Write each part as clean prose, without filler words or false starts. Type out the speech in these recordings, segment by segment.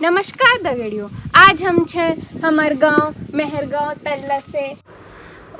नमस्कार दगड़ियों, आज हम छे हमार गांव मेहरगांव तल्ला से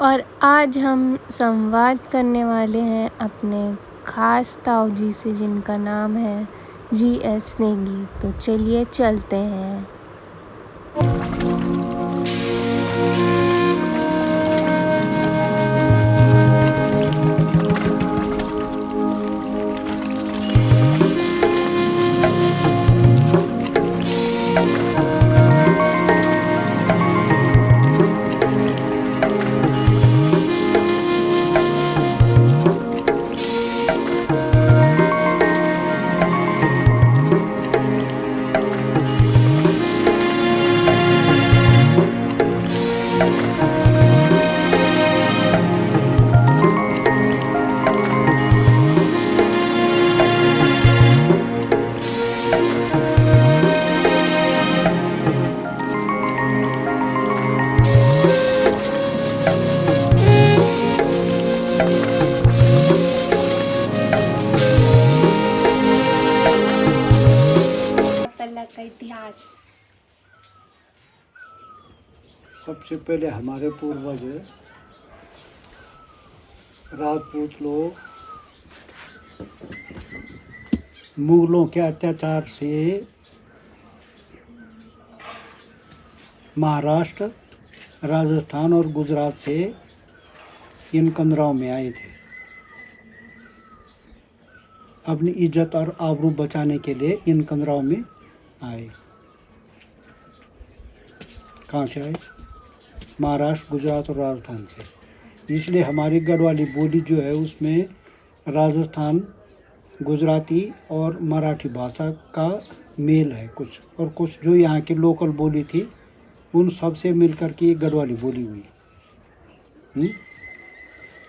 और आज हम संवाद करने वाले हैं अपने खास ताऊ जी से जिनका नाम है जी.एस. नेगी। तो चलिए चलते हैं। का इतिहास। सबसे पहले हमारे पूर्वज राजपूत लोग मुगलों के अत्याचार से महाराष्ट्र, राजस्थान और गुजरात से इन कमराओं में आए थे। अपनी इज्जत और आबरू बचाने के लिए इन कमराओं में आए। कहाँ से आए? महाराष्ट्र, गुजरात और राजस्थान से। इसलिए हमारी गढ़वाली बोली जो है उसमें राजस्थान, गुजराती और मराठी भाषा का मेल है कुछ, और कुछ जो यहाँ की लोकल बोली थी उन सब से मिलकर के गढ़वाली बोली हुई।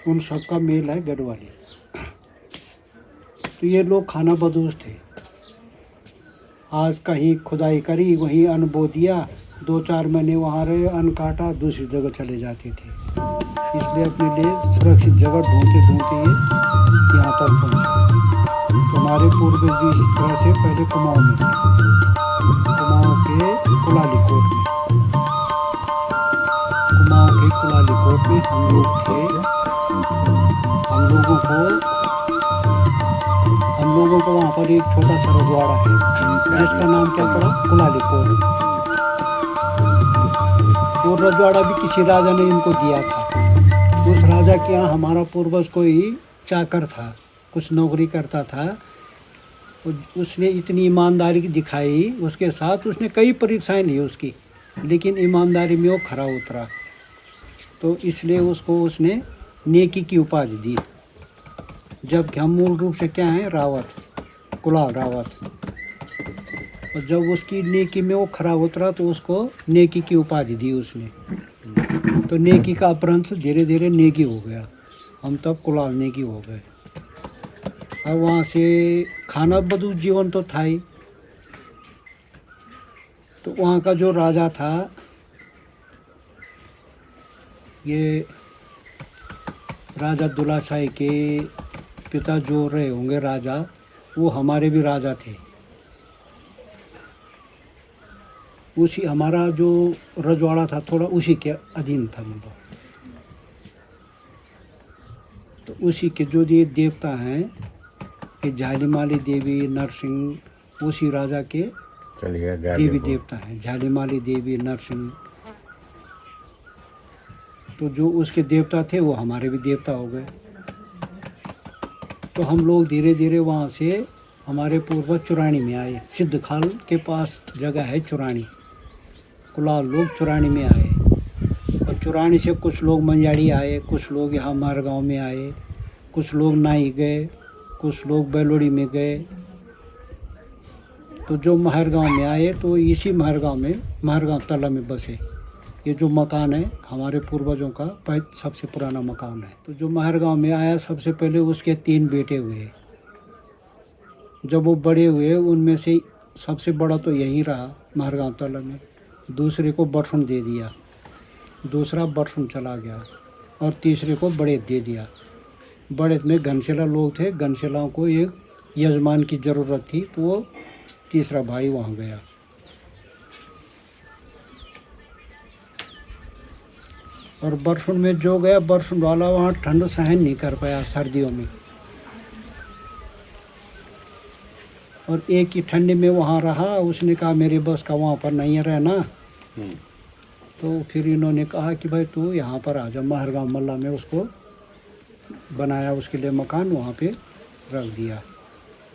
उन सब का मेल है गढ़वाली। तो ये लोग खाना बदोश थे। आज कहीं खुदाई करी, वहीं अन्न बो दिया, 2-4 महीने वहाँ रहे, अन्न काटा, दूसरी जगह चले जाते थे। इसलिए अपने लिए सुरक्षित जगह ढूंढते ढूंढते ये यहाँ तक पहुँचे। तो हमारे पूर्वज भी इसी तरह से पहले कुमाऊँ में थे, कुमाऊँ के कुलाली कोट में। कुमाऊँ के कुलाली कोट में हम लोग थे। हम लोगों को वहाँ पर एक छोटा सा रजवाड़ा है जिसका नाम क्या पड़ा? कुलाली कोट। वो रजवाड़ा भी किसी राजा ने इनको दिया था। उस राजा के यहाँ हमारा पूर्वज कोई चाकर था, कुछ नौकरी करता था। उसने इतनी ईमानदारी दिखाई, उसके साथ उसने कई परीक्षाएं ली उसकी, लेकिन ईमानदारी में वो खरा उतरा। तो इसलिए उसको उसने नेकी की उपाधि दी। जबकि हम मूल रूप से क्या हैं? रावत, कुलाल रावत। और जब उसकी नेकी में वो खरा उतरा तो उसको नेकी की उपाधि दी उसने। तो नेकी का अपभ्रंश धीरे धीरे नेगी हो गया। हम तब कुलाल नेगी हो गए। और वहाँ से खाना बदूश जीवन तो था ही। तो वहाँ का जो राजा था, ये राजा दुलाशाही के पिता जो रहे होंगे राजा, वो हमारे भी राजा थे। उसी हमारा जो रजवाड़ा था थोड़ा उसी के अधीन था। मतलब तो उसी के जो ये देवता हैं, ये झालीमाली देवी, नरसिंह, उसी राजा के देवी देवता हैं। झालीमाली देवी, नरसिंह। तो जो उसके देवता थे वो हमारे भी देवता हो गए। तो हम लोग धीरे धीरे वहाँ से हमारे पूर्वज चुरानी में आए। सिद्धखाल के पास जगह है चुरानी। कुलाल लोग चुरानी में आए, और चुरानी से कुछ लोग मंजाड़ी आए, कुछ लोग यहाँ महरगांव में आए, कुछ लोग नाई गए, कुछ लोग बेलोड़ी में गए। तो जो महरगांव में आए तो इसी महरगांव में, महरगांव तला में बसे। ये जो मकान है हमारे पूर्वजों का सबसे पुराना मकान है। तो जो महरगांव में आया सबसे पहले उसके 3 बेटे हुए। जब वो बड़े हुए उनमें से सबसे बड़ा तो यहीं रहा महरगांव तला में। दूसरे को बटसुन दे दिया, दूसरा बटसुन चला गया, और तीसरे को बड़े दे दिया। बड़े में घनशेला लोग थे। घनशेलाओं को एक यजमान की ज़रूरत थी, तो वो तीसरा भाई वहाँ गया। और बरसुन में जो गया, बरसुन वाला वहाँ ठंड सहन नहीं कर पाया सर्दियों में, और एक ही ठंडी में वहाँ रहा। उसने कहा मेरे बस का वहाँ पर नहीं है रहना। तो फिर इन्होंने कहा कि भाई तू यहाँ पर आ जा, महरगांव मल्ला में उसको बनाया, उसके लिए मकान वहाँ पे रख दिया।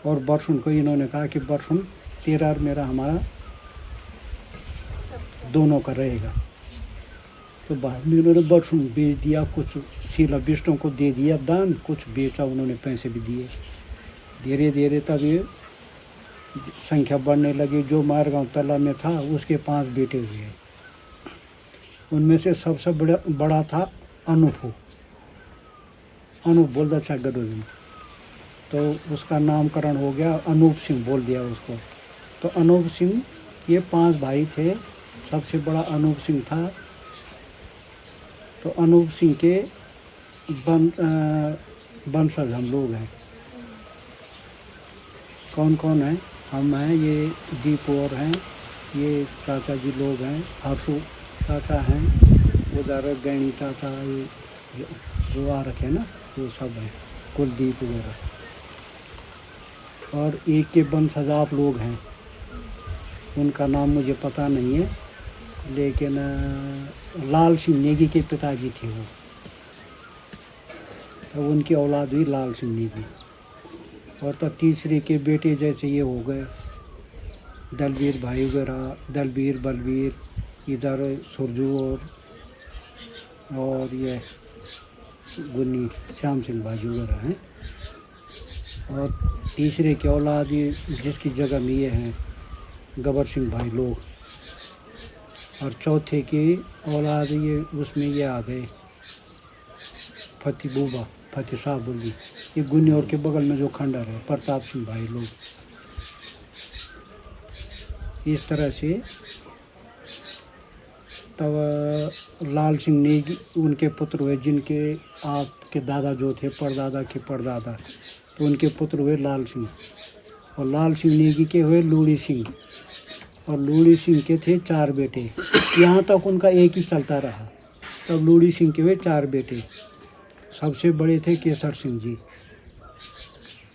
और बरसुन को इन्होंने कहा कि बरसुन तेरा और मेरा हमारा दोनों का रहेगा। तो बाद में उन्होंने बरसुन बेच दिया, कुछ शीला बिष्टों को दे दिया दान, कुछ बेचा उन्होंने, पैसे भी दिए। धीरे धीरे तब ये संख्या बढ़ने लगी। जो महरगांव तला में था उसके 5 बेटे हुए। उनमें से सबसे बड़ा था अनूप बोलता था गडोली में, तो उसका नामकरण हो गया, अनूप सिंह बोल दिया उसको। तो अनूप सिंह, ये 5 भाई थे, सबसे बड़ा अनूप सिंह था। तो अनूप सिंह के वंशज हम लोग हैं। कौन कौन है? हम हैं, ये दीपू और हैं, ये चाचा जी लोग हैं, हर्षु चाचा हैं, उधर गैनी चाचा, ये जो आ रखे ना, वो सब हैं, कुलदीप वगैरह। और एक के वंशज आप लोग हैं, उनका नाम मुझे पता नहीं है, लेकिन लाल सिंह नेगी के पिताजी थे वो, तो उनकी औलाद हुई लाल सिंह नेगी। और तब तीसरे के बेटे जैसे ये हो गए, दलबीर भाई वगैरह, दलबीर बलबीर, इधर सुरजू और ये गुन्नी श्याम सिंह भाजी वगैरह हैं। और तीसरे के औलाद ये जिसकी जगह में ये हैं गबर सिंह भाई लोग। और चौथे की औलाद ये उसमें ये आ गए फतेह शाह बुल्ली, ये गुन्नी और के बगल में जो खंडर है प्रताप सिंह भाई लोग। इस तरह से तब लाल सिंह नेगी उनके पुत्र हुए, जिनके आपके दादा जो थे परदादा के परदादा, तो उनके पुत्र हुए लाल सिंह। और लाल सिंह नेगी के हुए लूड़ी सिंह, और लूड़ी सिंह के थे 4 बेटे। यहाँ तक उनका एक ही चलता रहा। तब लूड़ी सिंह के हुए 4 बेटे। सबसे बड़े थे केसर सिंह जी।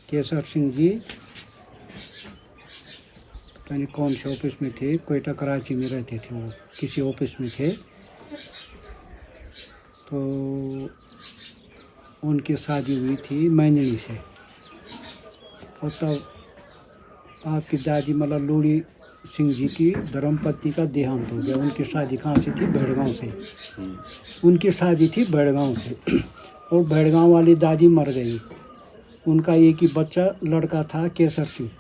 केसर सिंह जी पता नहीं कौन से ऑफिस में थे, कोयटा कराची में रहते थे, वो किसी ऑफिस में थे। तो उनकी शादी हुई थी मैंदनी से। और तब आपकी दादी मतलब लूड़ी सिंह जी की धर्मपत्नी का देहांत हो गया। उनकी शादी कहाँ से थी? भेड़गांव से। उनकी शादी थी भेड़गांव से, और भेड़गांव वाली दादी मर गई। उनका एक ही बच्चा लड़का था केसर सिंह,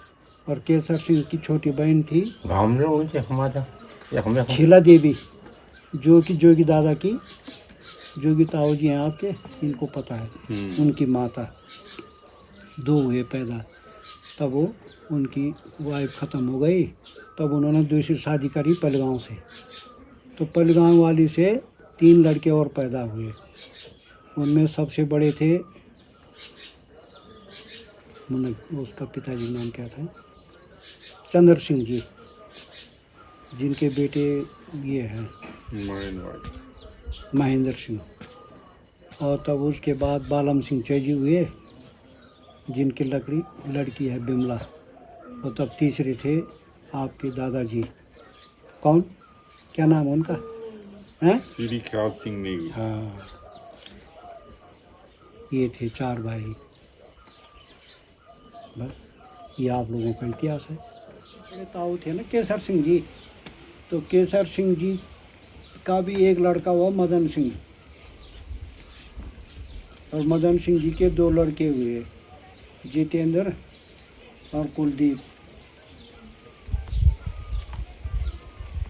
और केसर सिंह की छोटी बहन थी शीला देवी, जो कि जोगी दादा की, जोगी ताऊ जी हैं आपके, इनको पता है, उनकी माता। 2 हुए पैदा। तब वो उनकी वाइफ ख़त्म हो गई, तब उन्होंने दूसरी शादी करी पलगांव से। तो पलगांव वाली से 3 लड़के और पैदा हुए। उनमें सबसे बड़े थे, उसका पिताजी नाम क्या था, चंद्र सिंह जी, जिनके बेटे ये हैं महेंद्र सिंह। और तब उसके बाद बालम सिंह चेजी हुए, जिनकी लड़की है बिमला। और तब तीसरे थे आपके दादाजी, कौन, क्या नाम है उनका? हैं? श्री ख्याल सिंह नेगी। हाँ, ये थे 4 भाई। बस ये आप लोगों का इतिहास है। मेरे ताऊ थे ना केसर सिंह जी, तो केसर सिंह जी का भी एक लड़का हुआ मदन सिंह, और मदन सिंह जी के 2 लड़के हुए, जितेंद्र और कुलदीप।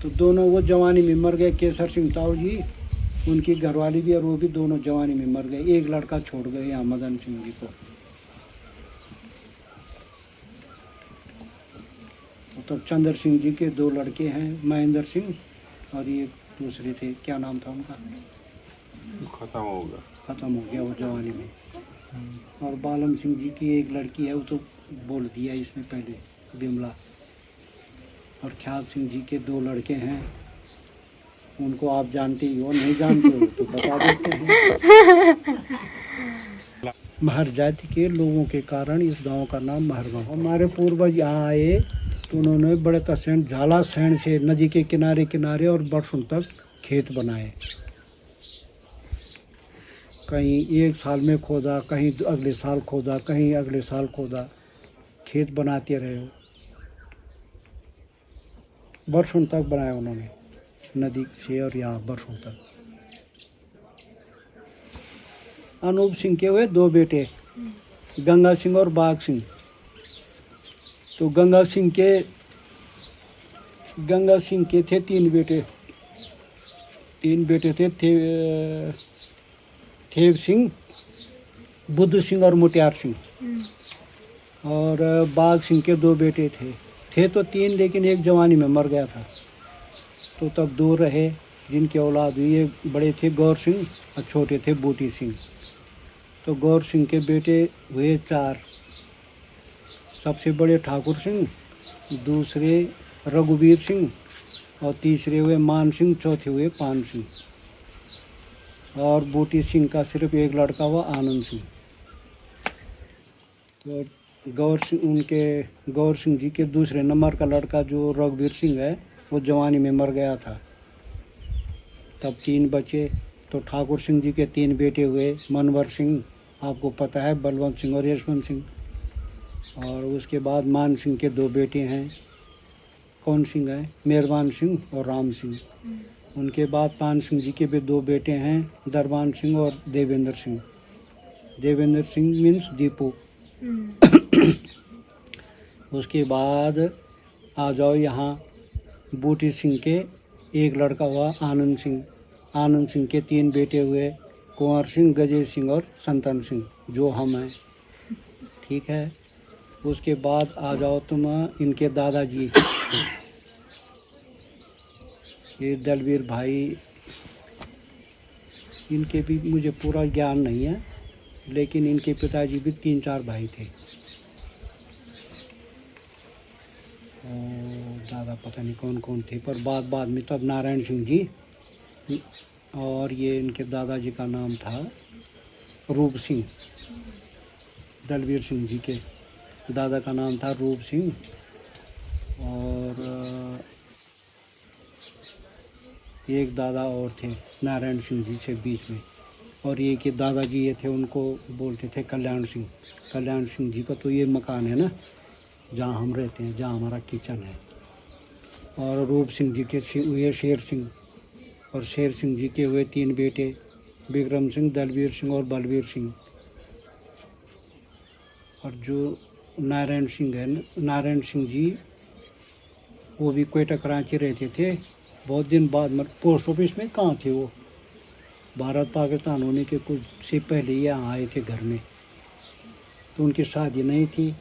तो दोनों वो जवानी में मर गए। केसर सिंह ताऊ जी, उनकी घरवाली भी, और वो भी दोनों जवानी में मर गए। एक लड़का छोड़ गए यहाँ मदन सिंह जी को। तो चंद्र सिंह जी के 2 लड़के हैं, महेंद्र सिंह, और ये दूसरे थे, क्या नाम था उनका? खत्म हो गया वो जवानी में। और बालम सिंह जी की एक लड़की है, वो तो बोल दिया इसमें पहले, बिमला। और ख्याल सिंह जी के 2 लड़के हैं, उनको आप जानते ही हो, नहीं जानते हो तो बता देते हैं। महर जाति के लोगों के कारण इस गांव का नाम महर गांव। हमारे पूर्वज यहाँ आए तो उन्होंने बड़े तसेंड झाला सैंड से नदी के किनारे किनारे और बरसों तक खेत बनाए। कहीं एक साल में खोदा, कहीं अगले साल खोदा, कहीं अगले साल खोदा, खेत बनाते रहे। बरसों तक बनाया उन्होंने नदी से और यहाँ बरसों तक। अनूप सिंह के हुए 2 बेटे, गंगा सिंह और बाघ सिंह। तो गंगा सिंह के थे 3 बेटे। 3 बेटे थे, थेव सिंह, बुद्ध सिंह और मुटियार सिंह। और बाघ सिंह के 2 बेटे थे तो 3, लेकिन एक जवानी में मर गया था। तो तब 2 रहे जिनकी औलाद हुई। एक बड़े थे गौर सिंह और छोटे थे बूटी सिंह। तो गौर सिंह के बेटे हुए 4। सबसे बड़े ठाकुर सिंह, दूसरे रघुवीर सिंह और तीसरे हुए मान सिंह, चौथे हुए पान सिंह। और बूटी सिंह का सिर्फ एक लड़का हुआ आनंद सिंह। तो गौर सिंह जी के दूसरे नंबर का लड़का जो रघुवीर सिंह है वो जवानी में मर गया था। तब 3 बचे। तो ठाकुर सिंह जी के 3 बेटे हुए, मनवर सिंह, आपको पता है, बलवंत सिंह और यशवंत सिंह। और उसके बाद मान सिंह के 2 बेटे हैं। कौन सिंह है? मेहरबान सिंह और राम सिंह। उनके बाद पान सिंह जी के भी 2 बेटे हैं, दरबान सिंह और देवेंद्र सिंह। देवेंद्र सिंह मीन्स दीपू। उसके बाद आ जाओ यहाँ बूटी सिंह के एक लड़का हुआ आनंद सिंह। आनंद सिंह के 3 बेटे हुए, कुंवर सिंह, गजेश सिंह और संतन सिंह, जो हम हैं। ठीक है। उसके बाद आ जाओ तुम इनके दादाजी, ये दलवीर भाई, इनके भी मुझे पूरा ज्ञान नहीं है, लेकिन इनके पिताजी भी 3-4 भाई थे। दादा पता नहीं कौन कौन थे, पर बाद में तब नारायण सिंह जी। और ये इनके दादाजी का नाम था रूप सिंह। दलवीर सिंह जी के दादा का नाम था रूप सिंह। और एक दादा और थे नारायण सिंह जी से बीच में। और ये के दादाजी ये थे, उनको बोलते थे कल्याण सिंह। कल्याण सिंह जी का तो ये मकान है ना जहाँ हम रहते हैं, जहाँ हमारा किचन है। और रूप सिंह जी के हुए शेर सिंह। और शेर सिंह जी के हुए 3 बेटे, विक्रम सिंह, दलवीर सिंह और बलवीर सिंह। और जो नारायण सिंह है, नारायण सिंह जी, वो भी कोयटा कराची रहते थे। बहुत दिन बाद पोस्ट ऑफिस में कहाँ थे वो, भारत पाकिस्तान होने के कुछ से पहले यहाँ आए थे घर में। तो उनकी शादी नहीं थी,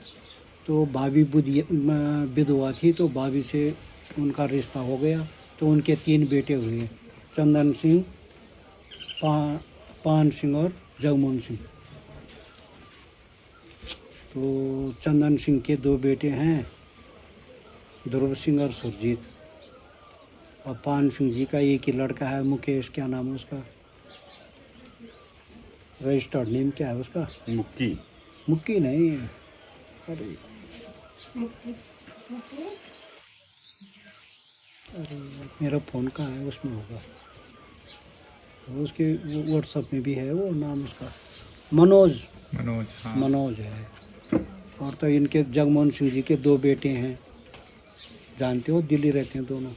तो भाभी विधवा थी, तो भाभी से उनका रिश्ता हो गया। तो उनके 3 बेटे हुए, चंदन सिंह, पान सिंह और जगमोहन सिंह। तो चंदन सिंह के 2 बेटे हैं, ध्रुव सिंह और सुरजीत। और पान सिंह जी का एक ही लड़का है, मुकेश, क्या नाम है उसका, रजिस्टर्ड नेम क्या है उसका? मुक्की। मुक्की नहीं, अरे मेरा फ़ोन कहाँ है, उसमें होगा, उसके व्हाट्सएप में भी है वो नाम उसका, मनोज। हाँ। मनोज है। और तो इनके जगमोहन सिंह जी के 2 बेटे हैं, जानते हो, दिल्ली रहते हैं दोनों।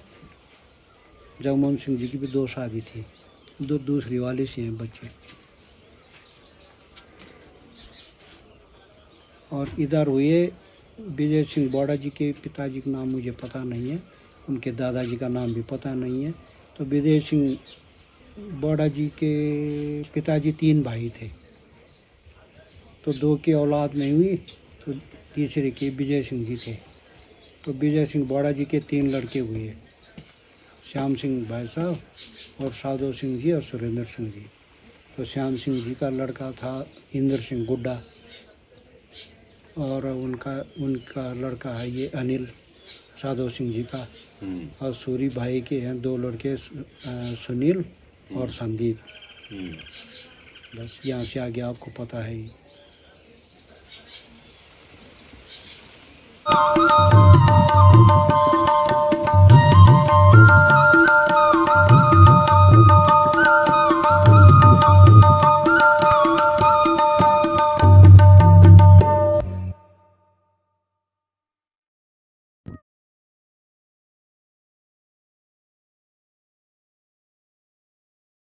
जगमोहन सिंह जी की भी 2 शादी थी, दूसरी वाली से हैं बच्चे। और इधर हुए विजय सिंह बौड़ा जी के पिताजी का नाम मुझे पता नहीं है, उनके दादाजी का नाम भी पता नहीं है। तो विजय सिंह बौड़ा जी के पिताजी 3 भाई थे, तो 2 की औलाद नहीं हुई, तो तीसरे के विजय सिंह जी थे। तो विजय सिंह बौड़ा जी के 3 लड़के हुए, श्याम सिंह भाई साहब और साधो सिंह जी और सुरेंद्र सिंह जी। तो श्याम सिंह जी का लड़का था इंद्र सिंह गुड्डा, और उनका लड़का है ये अनिल, साधो सिंह जी का और सूरी भाई के हैं 2 लड़के, सुनील और संदीप। बस यहाँ से आगे आपको पता है ही।